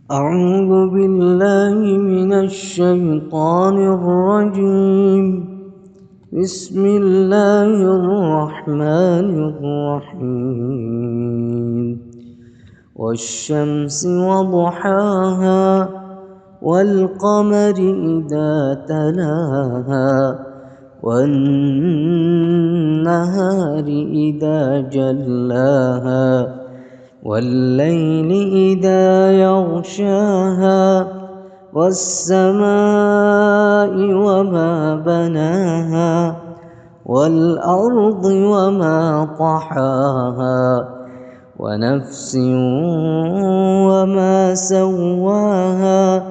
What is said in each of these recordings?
أعوذ بالله من الشيطان الرجيم. بسم الله الرحمن الرحيم. والشمس وضحاها والقمر إذا تلاها والنهار إذا جلاها والليل إذا يغشاها والسماء وما بناها والأرض وما طحاها ونفس وما سواها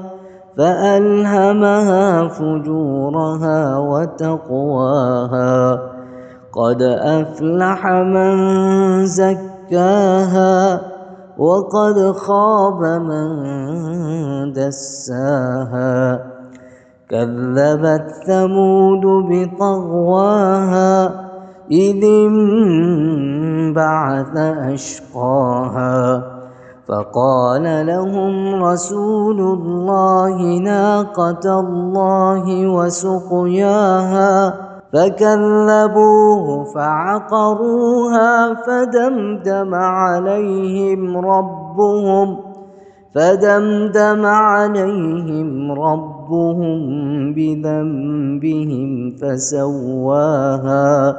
فألهمها فجورها وتقواها قد أفلح من زكاها وقد خاب من دساها كذبت ثمود بطغواها إذ انبعث أشقاها فقال لهم رسول الله ناقة الله وسقياها فكذبوه فعقروها فدمدم عليهم ربهم بذنبهم فسواها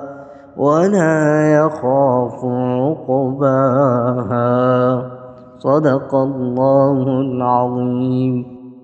ولا يخاف عقباها. صدق الله العظيم.